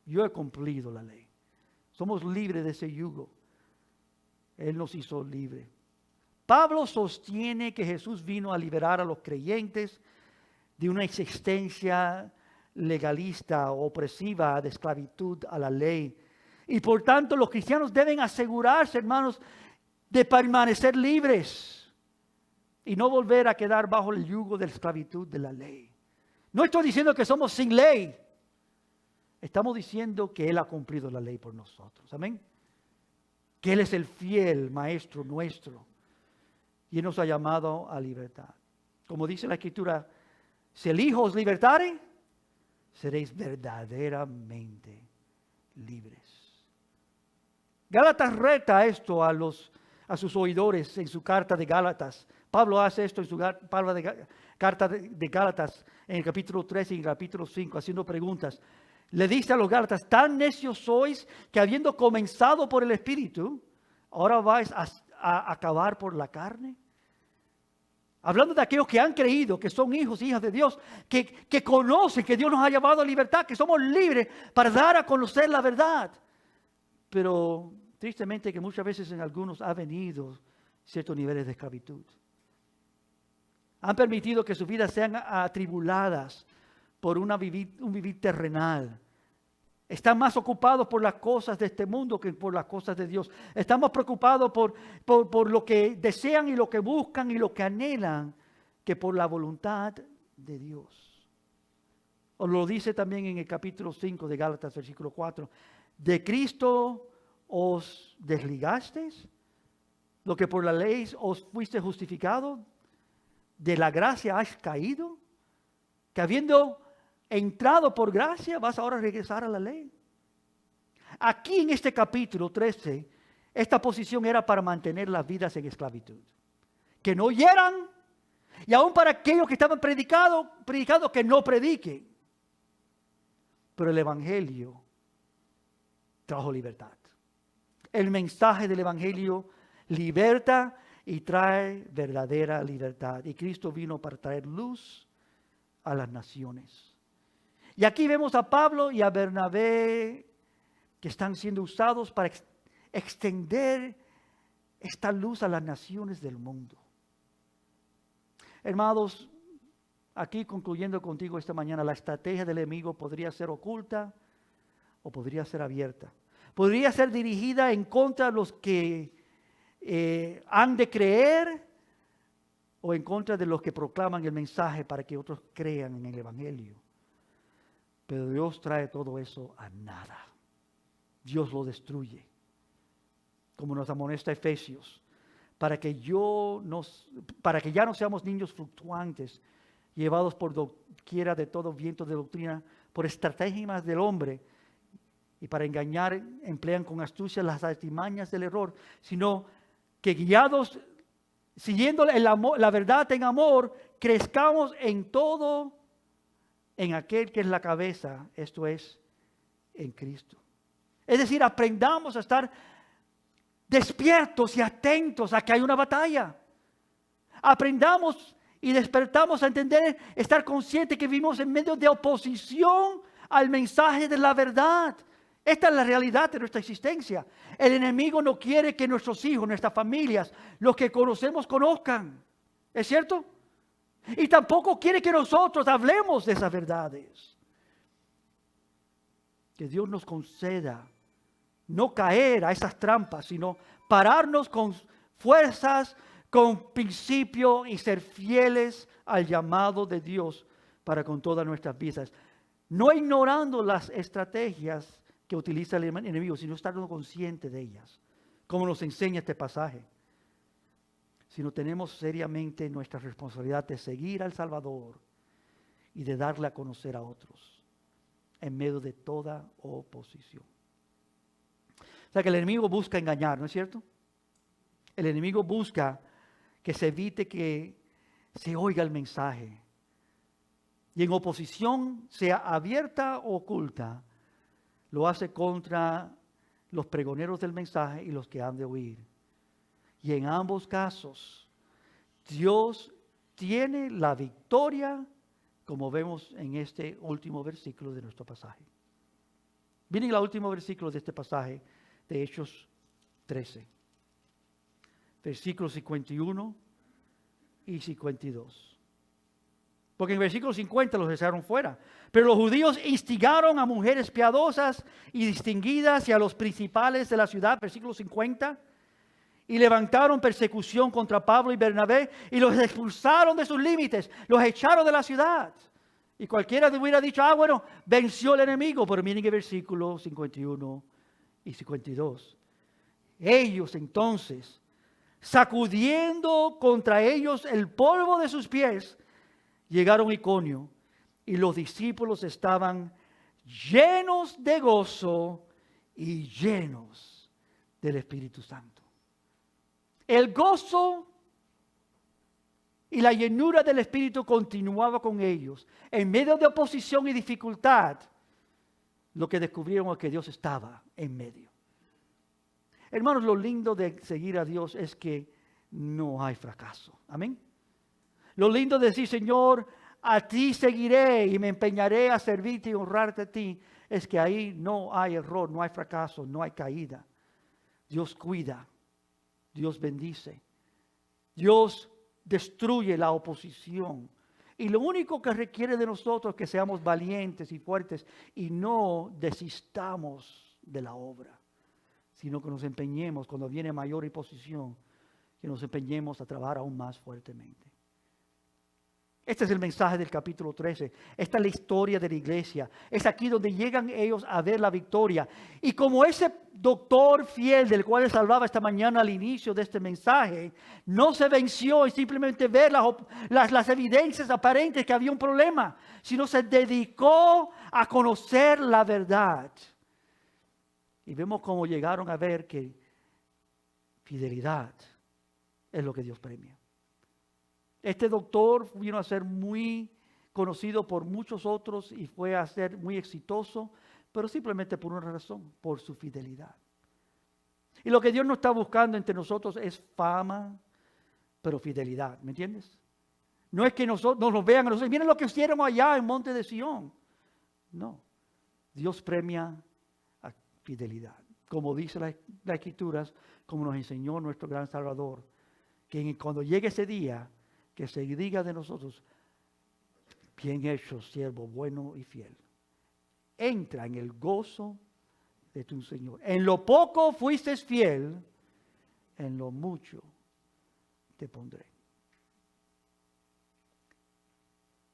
Yo he cumplido la ley. Somos libres de ese yugo. Él nos hizo libres. Pablo sostiene que Jesús vino a liberar a los creyentes de una existencia legalista, opresiva, de esclavitud a la ley. Y por tanto los cristianos deben asegurarse, hermanos, de permanecer libres y no volver a quedar bajo el yugo de la esclavitud de la ley. No estoy diciendo que somos sin ley. Estamos diciendo que Él ha cumplido la ley por nosotros. Amén. Que Él es el fiel maestro nuestro. Y Él nos ha llamado a libertad. Como dice la Escritura, si el Hijo os libertare, seréis verdaderamente libres. Gálatas reta esto a sus oidores en su carta de Gálatas. Pablo hace esto en su carta de Gálatas en el capítulo 3 y en el capítulo 5, haciendo preguntas. Le dice a los Gálatas, tan necios sois que habiendo comenzado por el Espíritu, ahora vais a acabar por la carne. Hablando de aquellos que han creído, que son hijos e hijas de Dios, que conocen que Dios nos ha llamado a libertad, que somos libres para dar a conocer la verdad. Pero tristemente que muchas veces en algunos ha venido ciertos niveles de esclavitud. Han permitido que sus vidas sean atribuladas por un vivir terrenal. Están más ocupados por las cosas de este mundo que por las cosas de Dios. Estamos preocupados por lo que desean y lo que buscan y lo que anhelan que por la voluntad de Dios. Os lo dice también en el capítulo 5 de Gálatas, versículo 4. ¿De Cristo os desligasteis? ¿Lo que por la ley os fuiste justificado? ¿De la gracia has caído? Que habiendo entrado por gracia, vas ahora a regresar a la ley. Aquí en este capítulo 13, esta posición era para mantener las vidas en esclavitud. Que no oyeran, y aún para aquellos que estaban predicando que no prediquen. Pero el Evangelio trajo libertad. El mensaje del Evangelio liberta y trae verdadera libertad. Y Cristo vino para traer luz a las naciones. Y aquí vemos a Pablo y a Bernabé que están siendo usados para extender esta luz a las naciones del mundo. Hermanos, aquí concluyendo contigo esta mañana, la estrategia del enemigo podría ser oculta o podría ser abierta. Podría ser dirigida en contra de los que han de creer o en contra de los que proclaman el mensaje para que otros crean en el Evangelio. Pero Dios trae todo eso a nada. Dios lo destruye. Como nos amonesta Efesios, para que ya no seamos niños fluctuantes, llevados por doquiera de todo viento de doctrina, por estratagemas del hombre, y para engañar emplean con astucia las artimañas del error, sino que guiados, siguiendo la verdad en amor, crezcamos en todo en aquel que es la cabeza, esto es, en Cristo. Es decir, aprendamos a estar despiertos y atentos a que hay una batalla. Aprendamos y despertamos a entender, estar conscientes que vivimos en medio de oposición al mensaje de la verdad. Esta es la realidad de nuestra existencia. El enemigo no quiere que nuestros hijos, nuestras familias, los que conocemos, conozcan. ¿Es cierto? Y tampoco quiere que nosotros hablemos de esas verdades. Que Dios nos conceda no caer a esas trampas, sino pararnos con fuerzas, con principio y ser fieles al llamado de Dios para con todas nuestras vidas. No ignorando las estrategias que utiliza el enemigo, sino estando consciente de ellas, como nos enseña este pasaje. Sino tenemos seriamente nuestra responsabilidad de seguir al Salvador y de darle a conocer a otros en medio de toda oposición. O sea que el enemigo busca engañar, ¿no es cierto? El enemigo busca que se evite que se oiga el mensaje. Y en oposición, sea abierta o oculta, lo hace contra los pregoneros del mensaje y los que han de oír. Y en ambos casos, Dios tiene la victoria, como vemos en este último versículo de nuestro pasaje. Miren el último versículo de este pasaje de Hechos 13. Versículos 51 y 52. Porque en el versículo 50 los echaron fuera. Pero los judíos instigaron a mujeres piadosas y distinguidas y a los principales de la ciudad, versículo 50, y levantaron persecución contra Pablo y Bernabé y los expulsaron de sus límites, los echaron de la ciudad. Y cualquiera hubiera dicho, bueno, venció el enemigo. Pero miren el versículo 51 y 52. Ellos entonces, sacudiendo contra ellos el polvo de sus pies, llegaron a Iconio, y los discípulos estaban llenos de gozo y llenos del Espíritu Santo. El gozo y la llenura del Espíritu continuaba con ellos. En medio de oposición y dificultad, lo que descubrieron es que Dios estaba en medio. Hermanos, lo lindo de seguir a Dios es que no hay fracaso. Amén. Lo lindo de decir, Señor, a ti seguiré y me empeñaré a servirte y honrarte a ti, es que ahí no hay error, no hay fracaso, no hay caída. Dios cuida, Dios bendice, Dios destruye la oposición. Y lo único que requiere de nosotros es que seamos valientes y fuertes y no desistamos de la obra, sino que nos empeñemos cuando viene mayor oposición, que nos empeñemos a trabajar aún más fuertemente. Este es el mensaje del capítulo 13. Esta es la historia de la iglesia. Es aquí donde llegan ellos a ver la victoria. Y como ese doctor fiel del cual les hablaba esta mañana al inicio de este mensaje, no se venció en simplemente ver las evidencias aparentes que había un problema, sino se dedicó a conocer la verdad. Y vemos cómo llegaron a ver que fidelidad es lo que Dios premia. Este doctor vino a ser muy conocido por muchos otros y fue a ser muy exitoso, pero simplemente por una razón, por su fidelidad. Y lo que Dios no está buscando entre nosotros es fama, pero fidelidad, ¿me entiendes? No es que nosotros nos vean a nosotros, miren lo que hicieron allá en Monte de Sión. No, Dios premia a fidelidad. Como dice las Escrituras, como nos enseñó nuestro gran Salvador, que cuando llegue ese día, que se diga de nosotros, bien hecho, siervo bueno y fiel. Entra en el gozo de tu Señor. En lo poco fuiste fiel, en lo mucho te pondré.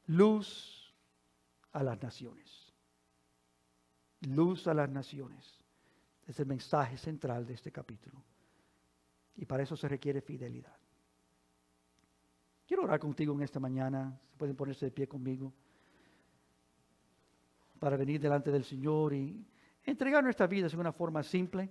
Luz a las naciones. luz a las naciones. Es el mensaje central de este capítulo. Y para eso se requiere fidelidad. Quiero orar contigo en esta mañana. Pueden ponerse de pie conmigo para venir delante del Señor y entregar nuestras vidas de una forma simple.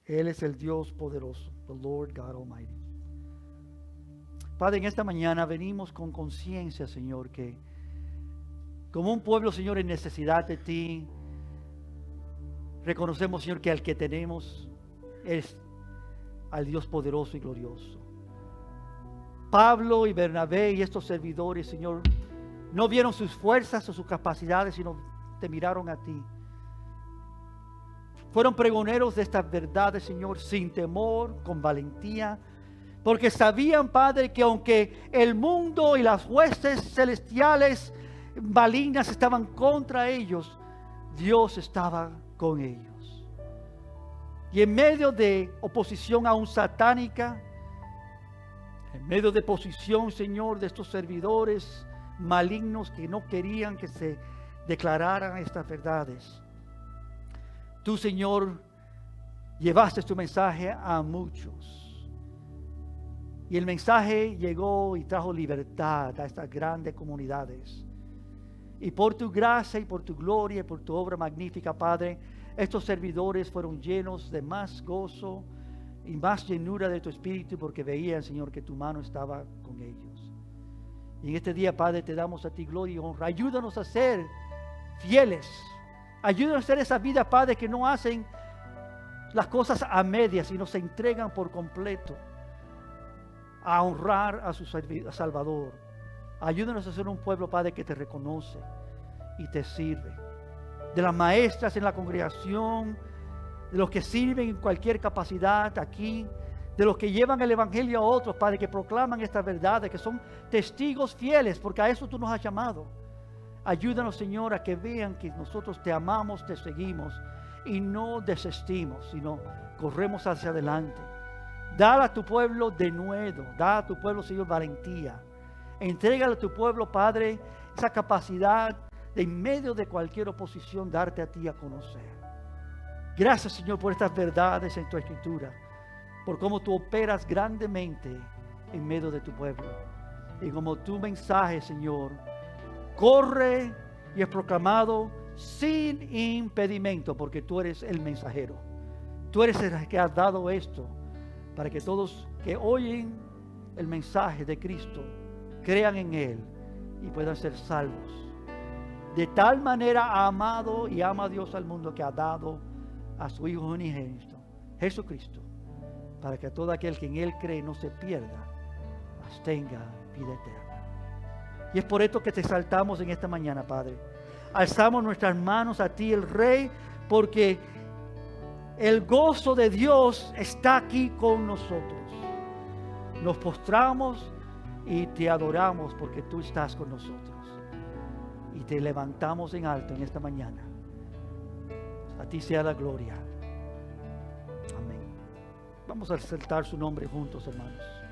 Él es el Dios poderoso, the Lord God Almighty. Padre, en esta mañana venimos con conciencia, Señor, que como un pueblo, Señor, en necesidad de Ti, reconocemos, Señor, que al que tenemos es al Dios poderoso y glorioso. Pablo y Bernabé y estos servidores, Señor, no vieron sus fuerzas o sus capacidades, sino te miraron a Ti. Fueron pregoneros de estas verdades, Señor, sin temor, con valentía, porque sabían, Padre, que aunque el mundo y las huestes celestiales malignas estaban contra ellos, Dios estaba con ellos. Y en medio de oposición aún satánica, en medio de oposición, Señor, de estos servidores malignos que no querían que se declararan estas verdades, Tú, Señor, llevaste tu mensaje a muchos. Y el mensaje llegó y trajo libertad a estas grandes comunidades. Y por tu gracia y por tu gloria y por tu obra magnífica, Padre, estos servidores fueron llenos de más gozo y más llenura de tu espíritu, porque veían, Señor, que tu mano estaba con ellos. Y en este día, Padre, te damos a ti gloria y honra. Ayúdanos a ser fieles. Ayúdanos a hacer esa vida, Padre, que no hacen las cosas a medias, sino se entregan por completo a honrar a su Salvador. Ayúdanos a ser un pueblo, Padre, que te reconoce y te sirve. De las maestras en la congregación, de los que sirven en cualquier capacidad aquí, de los que llevan el Evangelio a otros, Padre, que proclaman estas verdades, que son testigos fieles, porque a eso tú nos has llamado. Ayúdanos, Señor, a que vean que nosotros te amamos, te seguimos y no desistimos, sino corremos hacia adelante. Dale a tu pueblo denuedo, da a tu pueblo, Señor, valentía. Entrégale a tu pueblo, Padre, esa capacidad de en medio de cualquier oposición darte a ti a conocer. Gracias, Señor, por estas verdades en tu Escritura, por cómo tú operas grandemente en medio de tu pueblo. Y como tu mensaje, Señor, corre y es proclamado sin impedimento, porque tú eres el mensajero. Tú eres el que has dado esto para que todos que oyen el mensaje de Cristo crean en Él y puedan ser salvos. De tal manera ha amado y ama a Dios al mundo, que ha dado a su Hijo unigénito, Jesucristo, para que todo aquel que en Él cree no se pierda, mas tenga vida eterna. Y es por esto que te exaltamos en esta mañana, Padre. Alzamos nuestras manos a ti, el Rey, porque el gozo de Dios está aquí con nosotros. Nos postramos y te adoramos porque tú estás con nosotros. Y te levantamos en alto en esta mañana. A ti sea la gloria. Amén. Vamos a exaltar su nombre juntos, hermanos.